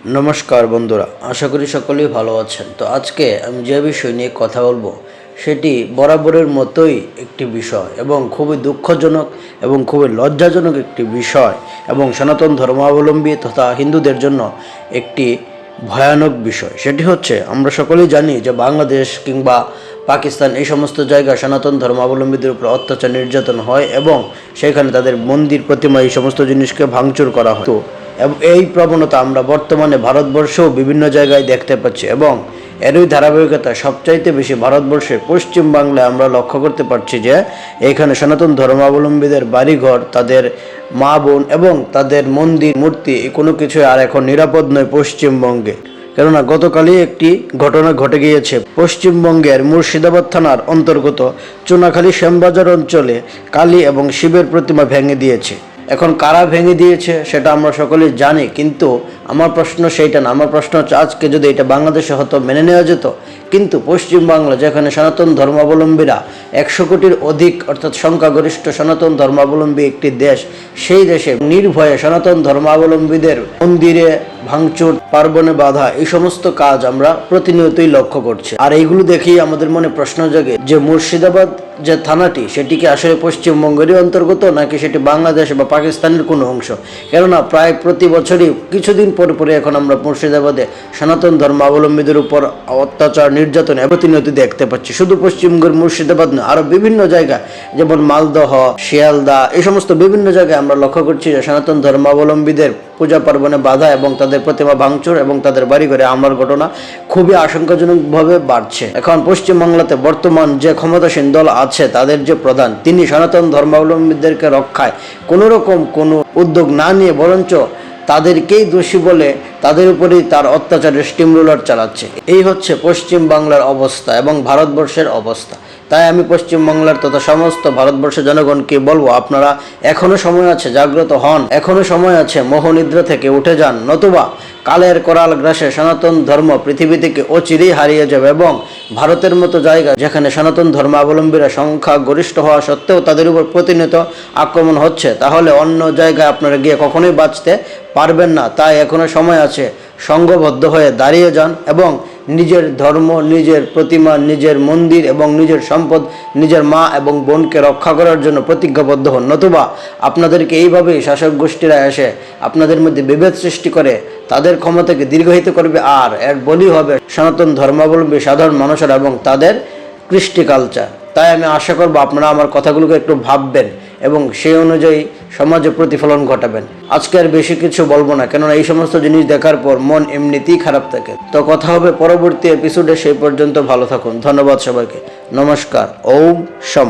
নমস্কার বন্ধুরা, আশা করি সকলেই ভালো আছেন। তো আজকে আমি যে বিষয় নিয়ে কথা বলবো সেটি বরাবরের মতোই একটি বিষয় এবং খুবই দুঃখজনক এবং খুবই লজ্জাজনক একটি বিষয় এবং সনাতন ধর্মাবলম্বী তথা হিন্দুদের জন্য একটি ভয়ানক বিষয়। সেটি হচ্ছে, আমরা সকলেই জানি যে বাংলাদেশ কিংবা পাকিস্তান এই সমস্ত জায়গায় সনাতন ধর্মাবলম্বীদের উপর অত্যাচার নির্যাতন হয় এবং সেখানে তাদের মন্দির প্রতিমা এই সমস্ত জিনিসকে ভাঙচুর করা হয়। তো এই প্রবণতা আমরা বর্তমানে ভারতবর্ষেও বিভিন্ন জায়গায় দেখতে পাচ্ছি এবং এরই ধারাবাহিকতা সবচাইতে বেশি ভারতবর্ষের পশ্চিম বাংলায় আমরা লক্ষ্য করতে পারছি যে এখানে সনাতন ধর্মাবলম্বীদের বাড়িঘর, তাদের মা বোন এবং তাদের মন্দির মূর্তি কোনো কিছুই আর এখন নিরাপদ নয় পশ্চিমবঙ্গে। কেননা গতকালই একটি ঘটনা ঘটে গিয়েছে পশ্চিমবঙ্গের মুর্শিদাবাদ থানার অন্তর্গত চুনাখালী শ্যামবাজার অঞ্চলে কালী এবং শিবের প্রতিমা ভেঙে দিয়েছে। এখন কারা ভেঙে দিয়েছে সেটা আমরা সকলেই জানি, কিন্তু আমার প্রশ্ন সেইটা না। আমার প্রশ্ন হচ্ছে, আজকে যদি এটা বাংলাদেশে হতো মেনে নেওয়া যেত, কিন্তু পশ্চিমবাংলা যেখানে সনাতন ধর্মাবলম্বীরা 100 কোটির অধিক অর্থাৎ সংখ্যাগরিষ্ঠ সনাতন ধর্মাবলম্বী একটি দেশ, সেই দেশে নির্ভয়ে সনাতন ধর্মাবলম্বীদের মন্দিরে ভাঙচুর, পার্বণে বাধা, এই সমস্ত কাজ আমরা প্রতিনিয়তই লক্ষ্য করছি। আর এইগুলো দেখেই আমাদের মনে প্রশ্ন জাগে যে মুর্শিদাবাদ যে থানাটি, সেটি কি আসলে পশ্চিমবঙ্গেরই অন্তর্গত নাকি সেটি বাংলাদেশ বা পাকিস্তানের কোনো অংশ? কেননা প্রায় প্রতি বছরই কিছুদিন পরে পরে এখন আমরা মুর্শিদাবাদে সনাতন ধর্মাবলম্বীদের উপর অত্যাচার নির্যাতন প্রতিনিয়ত দেখতে পাচ্ছি। শুধু পশ্চিমবঙ্গের মুর্শিদাবাদ নয়, আরও বিভিন্ন জায়গায় যেমন মালদহ, শিয়ালদা, এই সমস্ত বিভিন্ন জায়গায় আমরা লক্ষ্য করছি যে সনাতন ধর্মাবলম্বীদের পূজা পার্বণে বাধা এবং তাদের প্রতিমা ভাঙচুর এবং তাদের বাড়িঘরে হামলার ঘটনা খুবই আশঙ্কাজনকভাবে বাড়ছে। এখন পশ্চিমবাংলাতে বর্তমান যে ক্ষমতাসীন দল আছে, তাদের যে প্রধান, তিনি সনাতন ধর্মাবলম্বীদেরকে রক্ষায় কোনো রকম কোনো উদ্যোগ না নিয়ে বরঞ্চ তাদেরকেই দোষী বলে তাদের উপরেই তার অত্যাচারের স্টিম রোলার চালাচ্ছে। এই হচ্ছে পশ্চিম বাংলার অবস্থা এবং ভারতবর্ষের অবস্থা। তাই আমি পশ্চিমবাংলার তথা সমস্ত ভারতবর্ষের জনগণকে বলবো, আপনারা এখনো সময় আছে, জাগ্রত হন, এখনো সময় আছে, মোহনিদ্রা থেকে উঠে যান, নতুবা কালের করাল গ্রাসে সনাতন ধর্ম পৃথিবী থেকে অচিরেই হারিয়ে যাবে এবং ভারতের মতো জায়গা যেখানে সনাতন ধর্মাবলম্বীরা সংখ্যা গরিষ্ঠ হওয়া সত্ত্বেও তাদের উপর প্রতিনিয়ত আক্রমণ হচ্ছে, তাহলে অন্য জায়গায় আপনারা গিয়ে কখনোই বাঁচতে পারবেন না। তাই এখনো সময় আছে, সংঘবদ্ধ হয়ে দাঁড়িয়ে যান এবং নিজের ধর্ম, নিজের প্রতিমা, নিজের মন্দির এবং নিজের সম্পদ, নিজের মা এবং বোনকে রক্ষা করার জন্য প্রতিজ্ঞাবদ্ধ হন। নতুবা আপনাদেরকে এইভাবেই শাসক গোষ্ঠীরা এসে আপনাদের মধ্যে বিভেদ সৃষ্টি করে তাদের ক্ষমতাকে দীর্ঘায়িত করবে, আর এর বলি হবে সনাতন ধর্মাবলম্বী সাধারণ মানুষেরা এবং তাদের কৃষ্টি কালচার। তাই আমি আশা করব আপনারা আমার কথাগুলোকে একটু ভাববেন এবং সেই অনুযায়ী সমাজে প্রতিফলন ঘটাবেন। আজকে আর বেশি কিছু বলবো না, কেননা এই সমস্ত জিনিস দেখার পর মন এমনিতেই খারাপ থাকে। তো কথা হবে পরবর্তী এপিসোডে, সেই পর্যন্ত ভালো থাকুন। ধন্যবাদ সবাইকে। নমস্কার। ওম শম।